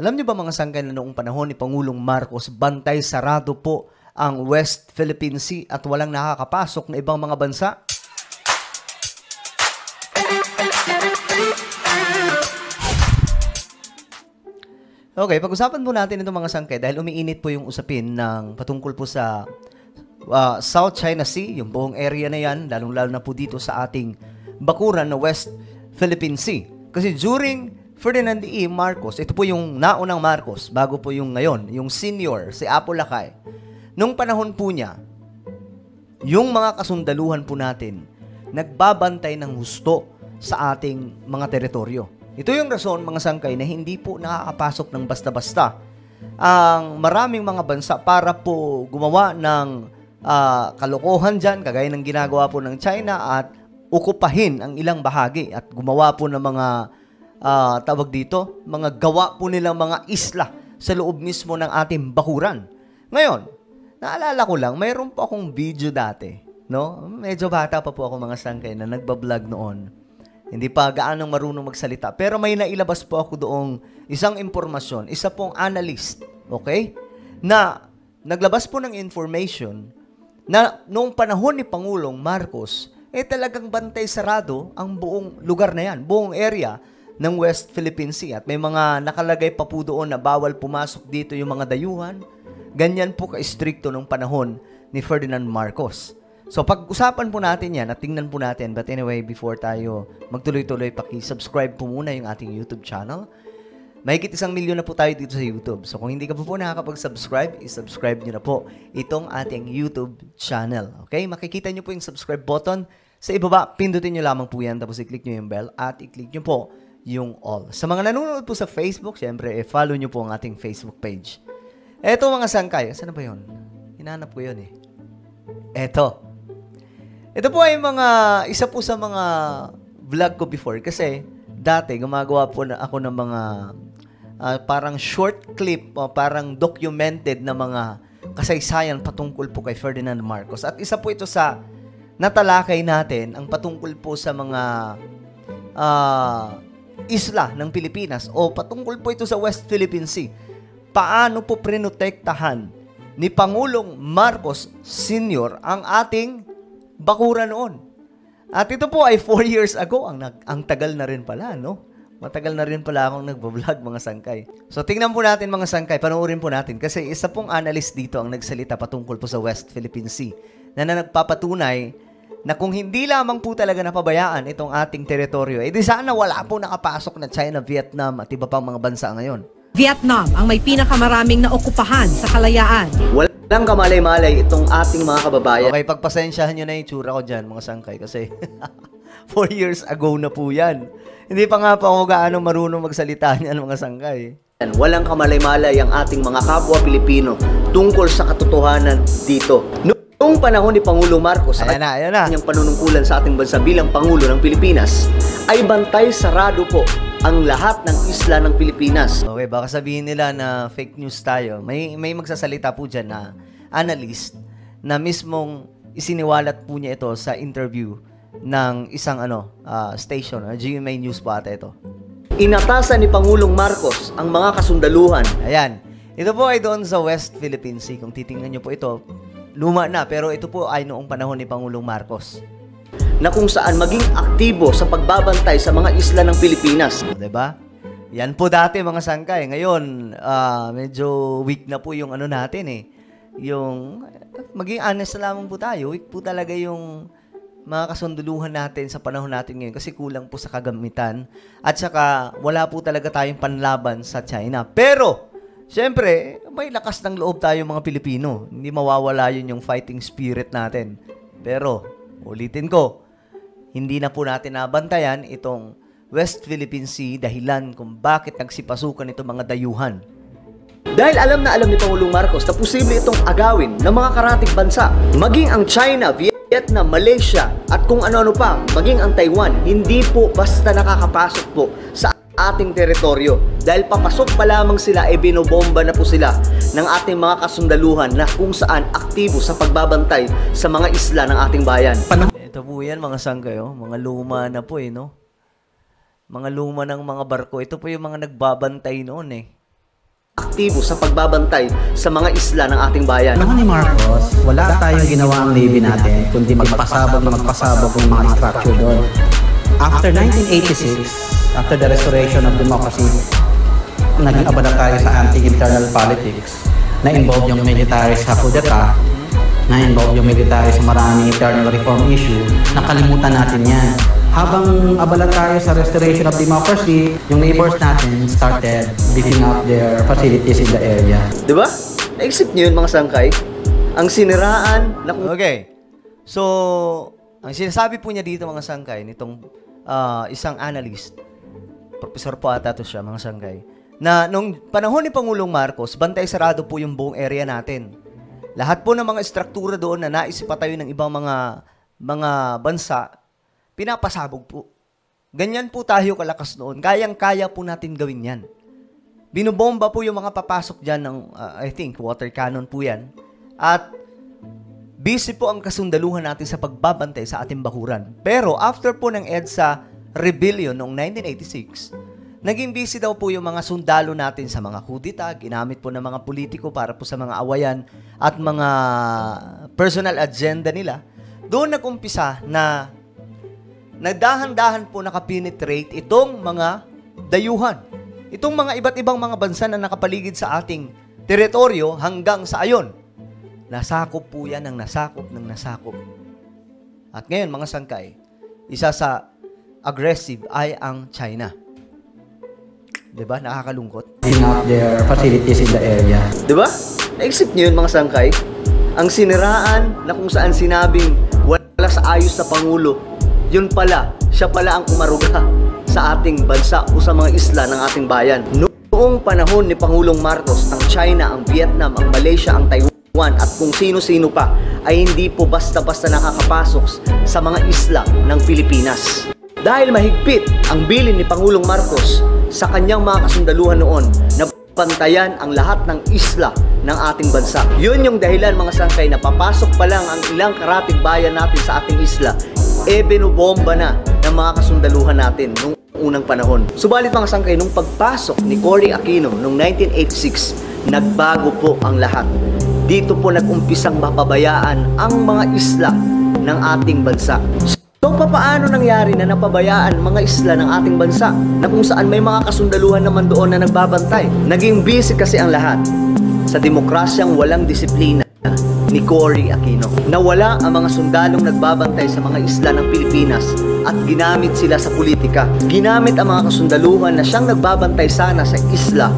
Alam niyo ba mga sangkay na noong panahon ni Pangulong Marcos, bantay sarado po ang West Philippine Sea at walang nakakapasok na ibang mga bansa? Okay, pag-usapan po natin itong mga sangkay dahil umiinit po yung usapin ng patungkol po sa South China Sea, yung buong area na yan, lalong-lalo na po dito sa ating bakuran na West Philippine Sea. Kasi during Ferdinand E. Marcos, ito po yung naunang Marcos, bago po yung ngayon, yung senior, si Apo Lakay. Nung panahon po niya, yung mga kasundaluhan po natin, nagbabantay ng husto sa ating mga teritoryo. Ito yung rason, mga sangkay, na hindi po nakakapasok ng basta-basta ang maraming mga bansa para po gumawa ng kalokohan dyan, kagaya ng ginagawa po ng China at ukupahin ang ilang bahagi at gumawa po ng mga tawag dito, mga gawa po nilang mga isla sa loob mismo ng ating bakuran. Ngayon, naalala ko lang, mayroon po akong video dati, no? Medyo bata pa po ako mga sangkay na nagbablog noon. Hindi pa gaanong marunong magsalita. Pero may nailabas po ako doong isang impormasyon, isa pong analyst, okay? Na naglabas po ng information na noong panahon ni Pangulong Marcos, talagang bantay sarado ang buong lugar na yan, buong area ng West Philippine Sea. At may mga nakalagay pa po doon na bawal pumasok dito yung mga dayuhan. Ganyan po ka-stricto nung panahon ni Ferdinand Marcos. So, pag-usapan po natin yan at tingnan po natin. But anyway, before tayo magtuloy-tuloy, paki-subscribe po muna yung ating YouTube channel. Mahigit 1 milyon na po tayo dito sa YouTube. So, kung hindi ka po nakakapag-subscribe, i-subscribe nyo na po itong ating YouTube channel. Okay? Makikita nyo po yung subscribe button. Sa ibaba, pindutin nyo lamang po yan. Tapos i-click nyo yung bell at i-click nyo po yung all. Sa mga nanonood po sa Facebook, syempre, follow nyo po ang ating Facebook page. Eto mga sangkay. Saan ba yun? Hinanap ko yun eh. Eto. Ito po ay isa po sa mga vlog ko before. Kasi dati, gumagawa po ako ng mga parang short clip o parang documented na mga kasaysayan patungkol po kay Ferdinand Marcos. At isa po ito sa natalakay natin ang patungkol po sa mga isla ng Pilipinas o patungkol po ito sa West Philippine Sea. Paano po prinotektahan ni Pangulong Marcos Sr. ang ating bakuran noon? At ito po ay 4 years ago. Ang tagal na rin pala, no? Matagal na rin pala akong nagbablog, mga sangkay. So, tingnan po natin, mga sangkay. Panoorin po natin. Kasi isa pong analyst dito ang nagsalita patungkol po sa West Philippine Sea na nagpapatunay na kung hindi lamang po talaga napabayaan itong ating teritoryo, di sana wala po nakapasok na China, Vietnam at iba pang mga bansa ngayon. Vietnam ang may pinakamaraming naokupahan sa kalayaan. Walang kamalay-malay itong ating mga kababayan. Okay, pagpasensyahan nyo na yung tsura ko dyan, mga sangkay, kasi 4 years ago na po yan. Hindi pa nga po ako gaano marunong magsalita niyan, mga sangkay. Walang kamalay-malay ang ating mga kapwa Pilipino tungkol sa katotohanan dito. Noong panahon ni Pangulong Marcos, ayan na. Yung panunungkulan sa ating bansa bilang Pangulo ng Pilipinas, ay bantay sarado po ang lahat ng isla ng Pilipinas. Okay, baka sabihin nila na fake news tayo. May magsasalita po dyan na analyst na mismong isiniwalat po niya ito sa interview ng isang station, GMA News po ata ito. Inatasan ni Pangulong Marcos ang mga kasundaluhan. Ayan. Ito po ay doon sa West Philippine Sea. Kung titingnan nyo po ito, luma na, pero ito po ay noong panahon ni Pangulong Marcos, na kung saan maging aktibo sa pagbabantay sa mga isla ng Pilipinas. Diba? Yan po dati, mga sangkay. Ngayon, medyo weak na po yung natin eh. Yung, maging honest na lamang po tayo, weak po talaga yung mga kasunduluhan natin sa panahon natin ngayon kasi kulang po sa kagamitan at saka wala po talaga tayong panlaban sa China. Pero, siyempre, may lakas ng loob tayo mga Pilipino. Hindi mawawala yun yung fighting spirit natin. Pero, ulitin ko, hindi na po natin nabantayan itong West Philippine Sea dahilan kung bakit nagsipasukan itong mga dayuhan. Dahil alam na alam ni Pangulong Marcos na posible itong agawin ng mga karatig bansa, maging ang China, Vietnam, Malaysia, at kung ano-ano pa, maging ang Taiwan, hindi po basta nakakapasok po sa ating teritoryo. Dahil papasok pa lamang sila, binobomba na po sila ng ating mga kasundaluhan na kung saan aktibo sa pagbabantay sa mga isla ng ating bayan. Ito po yan, mga sangkay, mga luma na po no? Mga luma ng mga barko. Ito po yung mga nagbabantay noon aktibo sa pagbabantay sa mga isla ng ating bayan. Noon ni Marcos, wala tayong ginawa ang Navy natin, kundi magpasabog ng mga structure doon. After 1986, after the restoration of democracy, naging abala tayo sa anti-internal politics, na-involve yung military sa kudeta, na-involve yung military sa maraming internal reform issue, nakalimutan natin yan. Habang abala tayo sa restoration of democracy, yung neighbors natin started beefing up their facilities in the area. Diba? Naisip niyo yun mga sangkay? Ang siniraan na... Okay. So, ang sinasabi po niya dito mga sangkay, nitong isang analyst, professor po ata to siya mga sangkay, na nung panahon ni Pangulong Marcos, bantay sarado po yung buong area natin. Lahat po ng mga struktura doon na naisipatayo ng ibang mga bansa, pinapasabog po. Ganyan po tayo kalakas noon. Kayang-kaya po natin gawin yan. Binubomba po yung mga papasok dyan ng, I think, water cannon po yan. At busy po ang kasundaluhan natin sa pagbabantay sa ating bakuran. Pero after po ng EDSA Rebellion noong 1986, naging busy daw po yung mga sundalo natin sa mga kudita, ginamit po ng mga politiko para po sa mga awayan at mga personal agenda nila. Doon nag-umpisa na nagdahan-dahan po nakapenetrate itong mga dayuhan. Itong mga iba't ibang mga bansa na nakapaligid sa ating teritoryo hanggang sa ayon. Nasakop po yan ng nasakop. At ngayon mga sangkay, isa sa aggressive ay ang China. Diba? Nakakalungkot. Beefing up their facilities in the area. Diba? Naisip niyo yun mga sangkay? Ang siniraan na kung saan sinabing wala sa ayos sa Pangulo, yun pala, siya pala ang umaruga sa ating bansa o sa mga isla ng ating bayan. Noong panahon ni Pangulong Marcos, ang China, ang Vietnam, ang Malaysia, ang Taiwan, at kung sino-sino pa, ay hindi po basta-basta nakakapasok sa mga isla ng Pilipinas. Dahil mahigpit ang bilin ni Pangulong Marcos sa kanyang mga kasundaluhan noon na pantayan ang lahat ng isla ng ating bansa. Yun yung dahilan mga sangkay na papasok pa lang ang ilang karatig bayan natin sa ating isla, binubomba na ng mga kasundaluhan natin nung unang panahon. Subalit mga sangkay, nung pagpasok ni Cory Aquino noong 1986, nagbago po ang lahat. Dito po nag-umpisang mapabayaan ang mga isla ng ating bansa. So, paano nangyari na napabayaan mga isla ng ating bansa na kung saan may mga kasundaluhan naman doon na nagbabantay? Naging busy kasi ang lahat sa demokrasyang walang disiplina ni Cory Aquino. Nawala ang mga sundalong nagbabantay sa mga isla ng Pilipinas at ginamit sila sa politika. Ginamit ang mga kasundaluhan na siyang nagbabantay sana sa isla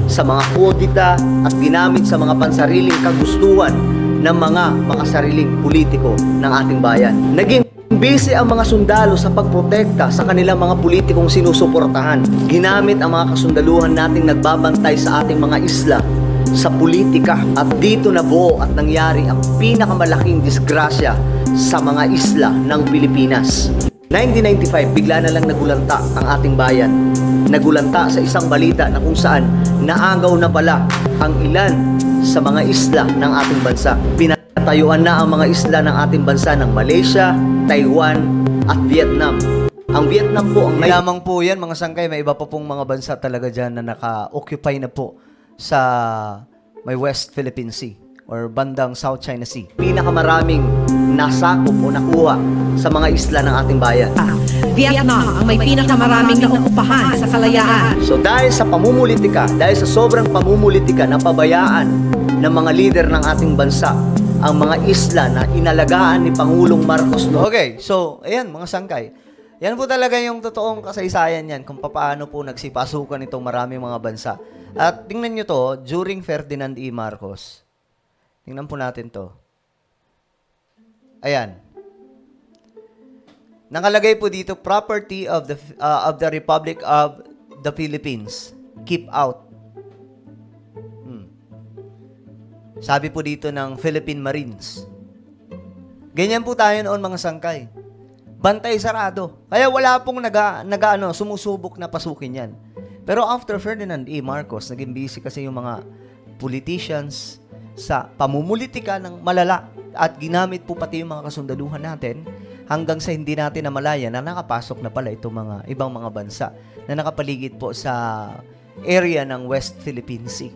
sa mga kodita at ginamit sa mga pansariling kagustuhan ng mga makasariling politiko ng ating bayan. Naging busy ang mga sundalo sa pagprotekta sa kanilang mga politikong sinusuportahan. Ginamit ang mga kasundaluhan nating nagbabantay sa ating mga isla sa politika at dito nabuo at nangyari ang pinakamalaking disgrasya sa mga isla ng Pilipinas. 1995, bigla na lang nagulanta ang ating bayan. Nagulanta sa isang balita na kung saan naagaw na pala ang ilan sa mga isla ng ating bansa. Pinatayuan na ang mga isla ng ating bansa ng Malaysia, Taiwan at Vietnam. Ang Vietnam po ang may lamang po yan mga sangkay, may iba pa pong mga bansa talaga dyan na naka-occupy na po sa may West Philippine Sea or bandang South China Sea. Pinakamaraming nasakop o nakuha sa mga isla ng ating bayan. Vietnam ang may pinakamaraming naokupahan sa kalayaan. So dahil sa pamumulitika, dahil sa sobrang pamumulitika na pabayaan ng mga lider ng ating bansa, ang mga isla na inalagaan ni Pangulong Marcos. Okay, so ayan mga sangkay. Yan po talaga yung totoong kasaysayan yan kung paano po nagsipasukan itong maraming mga bansa. At tingnan nyo to, during Ferdinand E. Marcos. Tingnan po natin to. Ayan. Nakalagay po dito, property of the Republic of the Philippines. Keep out. Sabi po dito ng Philippine Marines. Ganyan po tayo noon mga sangkay. Bantay sarado. Kaya wala pong sumusubok na pasukin yan. Pero after Ferdinand E. Marcos, naging busy kasi yung mga politicians sa pamumulitika ng malala at ginamit po pati yung mga kasundaluhan natin hanggang sa hindi natin namalaya na nakapasok na pala itong mga ibang mga bansa na nakapaligid po sa area ng West Philippine Sea.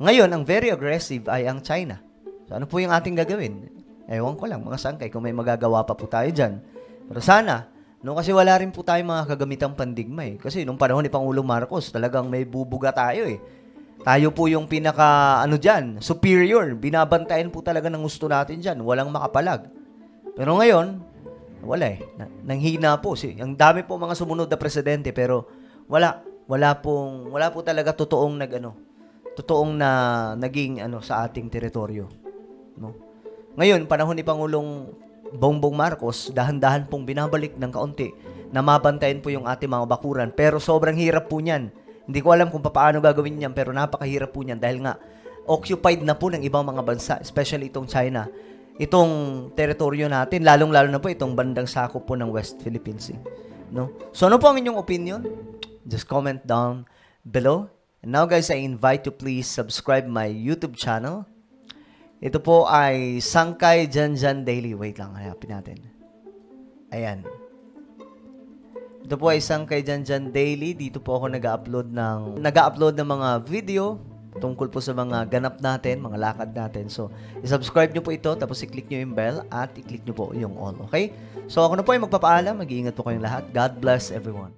Ngayon, ang very aggressive ay ang China. So, ano po yung ating gagawin? Ewan ko lang, mga sangkay, kung may magagawa pa po tayo dyan. Pero sana, no, kasi wala rin po tayong mga kagamitang pandigma eh. Kasi nung panahon ni Pangulong Marcos, talagang may bubuga tayo eh. Tayo po yung pinaka, dyan, superior. Binabantayan po talaga ng gusto natin dyan. Walang makapalag. Pero ngayon, wala eh. Nanghina po. Ang dami po mga sumunod na presidente, pero wala po talaga totoong naging sa ating teritoryo, no? Ngayon, panahon ni Pangulong Bongbong Marcos, dahan-dahan pong binabalik ng kaunti na mabantayan po yung ating mga bakuran. Pero sobrang hirap po niyan. Hindi ko alam kung paano gagawin niyan, pero napakahirap po niyan dahil nga occupied na po ng ibang mga bansa, especially itong China. Itong teritoryo natin, lalong-lalo na po itong bandang sakop po ng West Philippine Sea, no? So ano po ang inyong opinion? Just comment down below. And now guys, I invite you please subscribe my YouTube channel. Ito po ay Sangkay Janjan Daily. Wait lang, hanapin natin. Ayan. Ito po ay Sangkay Janjan Daily. Dito po ako nag-upload ng mga video tungkol po sa mga ganap natin, mga lakad natin. So, i-subscribe nyo po ito, tapos i-click nyo yung bell, at i-click nyo po yung all. Okay? So, ako na po ay magpapaalam. Mag-iingat po kayong lahat. God bless everyone.